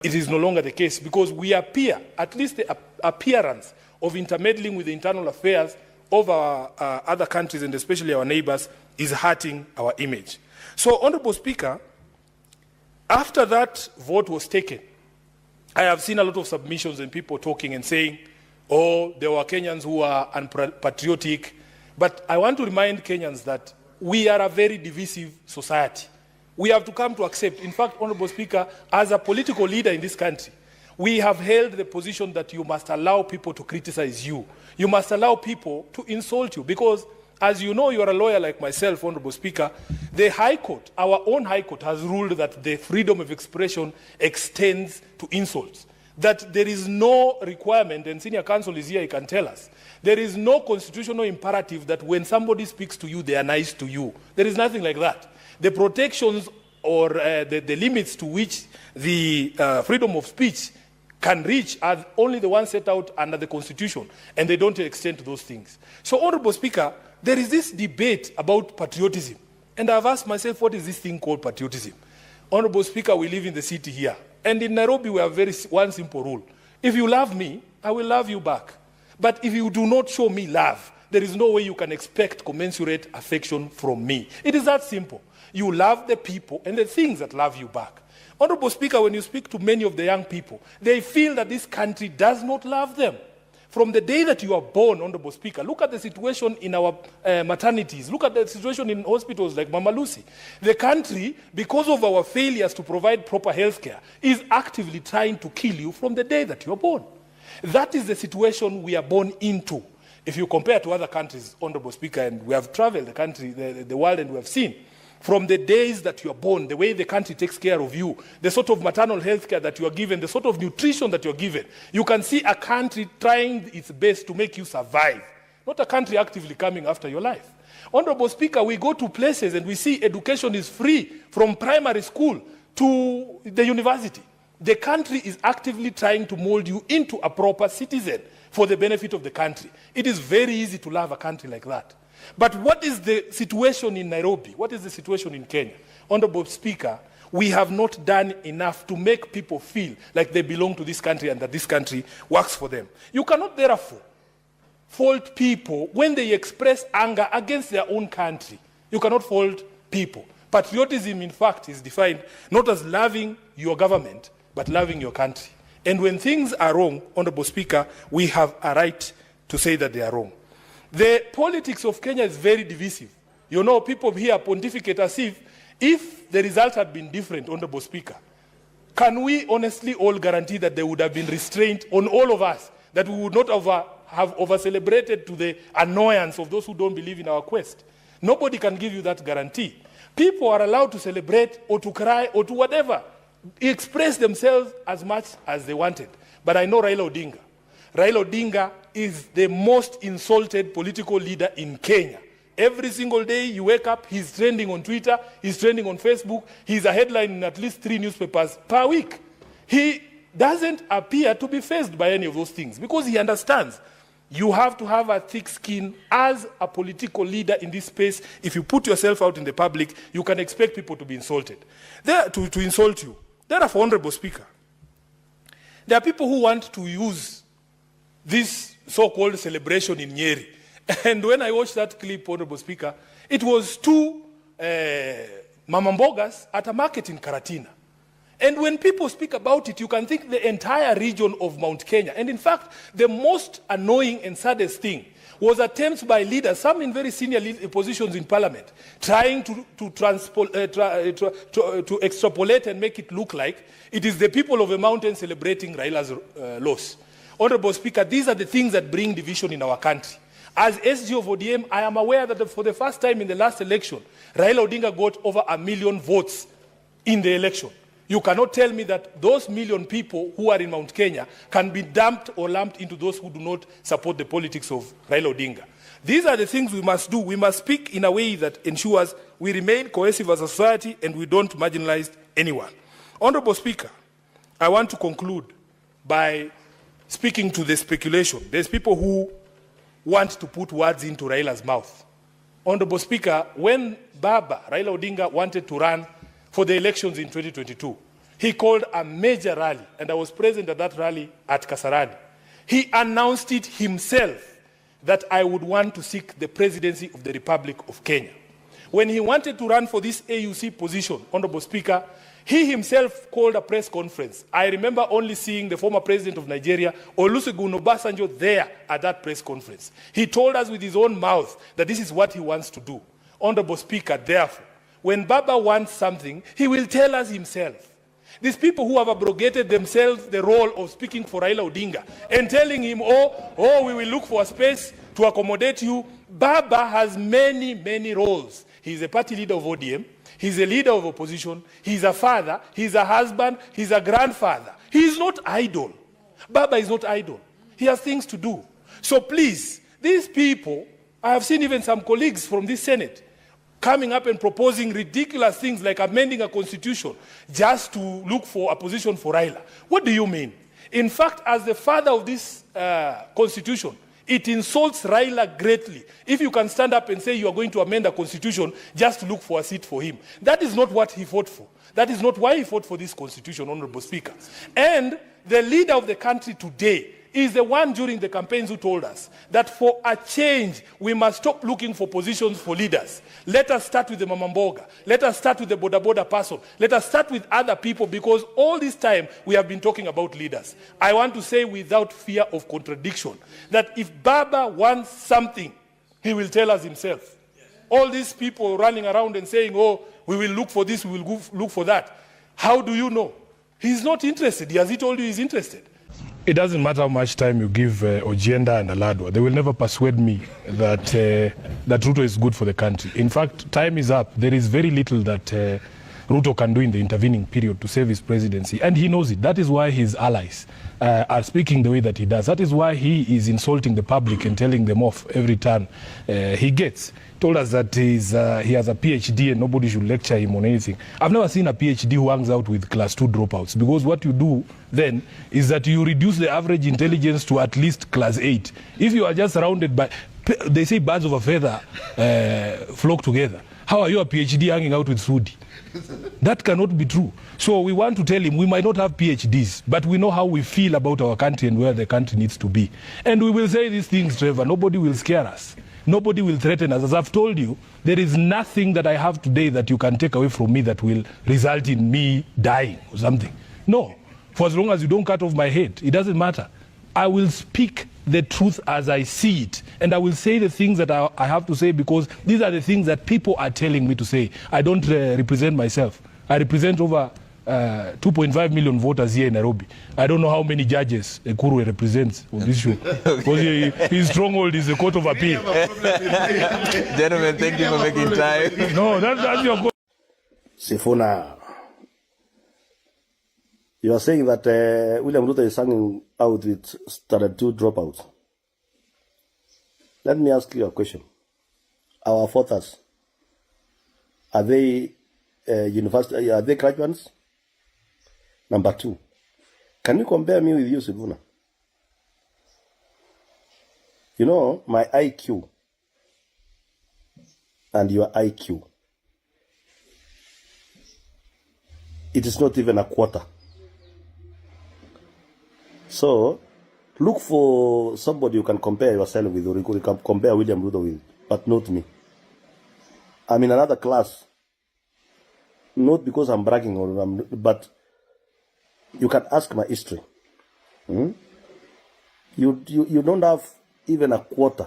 It is no longer the case because we appear, at least the appearance of intermeddling with the internal affairs of our other countries and especially our neighbors is hurting our image. So, Honorable Speaker, after that vote was taken, I have seen a lot of submissions and people talking and saying, oh, there were Kenyans who are unpatriotic. But I want to remind Kenyans that we are a very divisive society. We have to come to accept, in fact, Honorable Speaker, as a political leader in this country, we have held the position that you must allow people to criticize you. You must allow people to insult you because, as you know, you are a lawyer like myself, Honorable Speaker, the High Court, our own High Court, has ruled that the freedom of expression extends to insults. That there is no requirement, and Senior Counsel is here, he can tell us, there is no constitutional imperative that when somebody speaks to you, they are nice to you. There is nothing like that. The protections or the limits to which the freedom of speech can reach are only the ones set out under the Constitution, and they don't extend to those things. So, Honorable Speaker, there is this debate about patriotism, and I've asked myself, what is this thing called patriotism? Honorable Speaker, we live in the city here, and in Nairobi we have one simple rule. If you love me, I will love you back. But if you do not show me love, there is no way you can expect commensurate affection from me. It is that simple. You love the people and the things that love you back. Honorable Speaker, when you speak to many of the young people, they feel that this country does not love them. From the day that you are born, Honorable Speaker, look at the situation in our maternities. Look at the situation in hospitals like Mama Lucy. The country, because of our failures to provide proper health care, is actively trying to kill you from the day that you are born. That is the situation we are born into. If you compare to other countries, Honorable Speaker, and we have traveled the country, the world, and we have seen, from the days that you are born, the way the country takes care of you, the sort of maternal health care that you are given, the sort of nutrition that you are given, you can see a country trying its best to make you survive, not a country actively coming after your life. Honorable Speaker, we go to places and we see education is free from primary school to the university. The country is actively trying to mold you into a proper citizen for the benefit of the country. It is very easy to love a country like that. But what is the situation in Nairobi? What is the situation in Kenya? Honorable Speaker, we have not done enough to make people feel like they belong to this country and that this country works for them. You cannot therefore fault people when they express anger against their own country. You cannot fault people. Patriotism, in fact, is defined not as loving your government, but loving your country. And when things are wrong, Honorable Speaker, we have a right to say that they are wrong. The politics of Kenya is very divisive. You know, people here pontificate as if the result had been different, Honorable Speaker. Can we honestly all guarantee that there would have been restraint on all of us, that we would not have over-celebrated to the annoyance of those who don't believe in our quest? Nobody can give you that guarantee. People are allowed to celebrate or to cry or to whatever, express themselves as much as they wanted. But I know Raila Odinga. Raila Odinga is the most insulted political leader in Kenya. Every single day you wake up, he's trending on Twitter, he's trending on Facebook, he's a headline in at least 3 newspapers per week. He doesn't appear to be fazed by any of those things because he understands you have to have a thick skin as a political leader in this space. If you put yourself out in the public, you can expect people to be insulted. To insult you. Therefore, Honorable Speaker, there are people who want to use this so-called celebration in Nyeri. And when I watched that clip, Honorable Speaker, it was 2 Mama Mbogas at a market in Karatina. And when people speak about it, you can think the entire region of Mount Kenya. And in fact, the most annoying and saddest thing was attempts by leaders, some in very senior positions in parliament, trying to extrapolate and make it look like it is the people of a mountain celebrating Raila's loss. Honorable Speaker, these are the things that bring division in our country. As SG of ODM, I am aware that for the first time in the last election, Raila Odinga got over 1 million votes in the election. You cannot tell me that those million people who are in Mount Kenya can be dumped or lumped into those who do not support the politics of Raila Odinga. These are the things we must do. We must speak in a way that ensures we remain cohesive as a society and we don't marginalize anyone. Honorable Speaker, I want to conclude by speaking to the speculation. There's people who want to put words into Raila's mouth. Honorable Speaker, when Baba Raila Odinga wanted to run for the elections in 2022, He called a major rally, and I was present at that rally at Kasarani. He announced it himself that I would want to seek the presidency of the Republic of Kenya. When he wanted to run for this AUC position, Honorable Speaker, he himself called a press conference. I remember only seeing the former president of Nigeria, Olusegun Obasanjo, there at that press conference. He told us with his own mouth that this is what he wants to do. Honorable Speaker, therefore, when Baba wants something, he will tell us himself. These people who have abrogated themselves the role of speaking for Raila Odinga and telling him, oh, we will look for a space to accommodate you. Baba has many, many roles. He's a party leader of ODM. He's a leader of opposition. He's a father. He's a husband. He's a grandfather. He's not idle. Baba is not idle. He has things to do. So please, these people, I have seen even some colleagues from this Senate coming up and proposing ridiculous things like amending a constitution just to look for a position for Raila. What do you mean? In fact, as the father of this constitution, it insults Raila greatly if you can stand up and say you are going to amend a constitution just to look for a seat for him. That is not what he fought for. That is not why he fought for this constitution, Honorable Speaker. And the leader of the country today is the one during the campaigns who told us that for a change, we must stop looking for positions for leaders. Let us start with the Mamamboga. Let us start with the Boda Boda person. Let us start with other people, because all this time we have been talking about leaders. I want to say without fear of contradiction that if Baba wants something, he will tell us himself. All these people running around and saying, oh, we will look for this, we will look for that. How do you know? He's not interested. Has he told you he's interested? It doesn't matter how much time you give Ojienda and Aladwa. They will never persuade me that that Ruto is good for the country. In fact, time is up. There is very little that Ruto can do in the intervening period to save his presidency. And he knows it. That is why his allies are speaking the way that he does. That is why he is insulting the public and telling them off every turn he gets. Told us that he has a PhD and nobody should lecture him on anything. I've never seen a PhD who hangs out with class 2 dropouts, because what you do then is that you reduce the average intelligence to at least class 8. If you are just surrounded by, they say birds of a feather flock together. How are you a PhD hanging out with Sudi? That cannot be true. So we want to tell him we might not have PhDs, but we know how we feel about our country and where the country needs to be. And we will say these things, Trevor. Nobody will scare us. Nobody will threaten us. As I've told you, there is nothing that I have today that you can take away from me that will result in me dying or something. No. For as long as you don't cut off my head, it doesn't matter. I will speak the truth as I see it. And I will say the things that I have to say, because these are the things that people are telling me to say. I don't represent myself. I represent over 2.5 million voters here in Nairobi. I don't know how many judges Ekuru represents on this show. Because his stronghold is the Court of Appeal. Gentlemen, thank you for making time. No, that's your question. Sifuna, you are saying that William Ruto is hanging out with standard 2 dropouts. Let me ask you a question. Our fathers, are they university? Are they graduates? Number 2, can you compare me with you, Sifuna? You know, my IQ and your IQ, it is not even a quarter. So, look for somebody you can compare yourself with, or you can compare William Ruto with, but not me. I'm in another class. Not because I'm bragging, but you can ask my history. You don't have even a quarter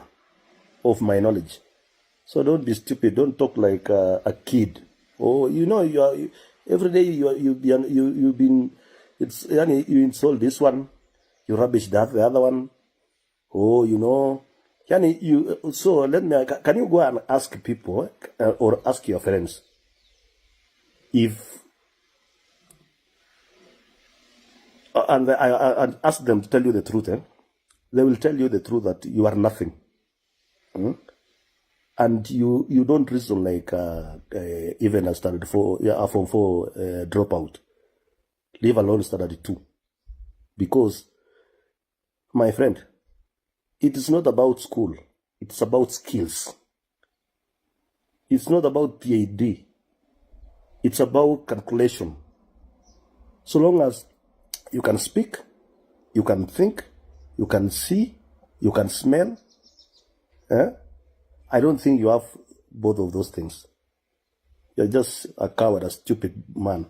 of my knowledge. So don't be stupid. Don't talk like a kid. Oh, you know, every day you've been. You insult this one, you rubbish the other one. Oh, you know. So can you go and ask people or ask your friends if. And I ask them to tell you the truth. They will tell you the truth that you are nothing. And you don't reason like even a standard 4, Form 4 dropout. Leave alone standard 2. Because, my friend, it is not about school. It's about skills. It's not about PhD. It's about calculation. So long as you can speak, you can think, you can see, you can smell, I don't think you have both of those things. You're just a coward, a stupid man.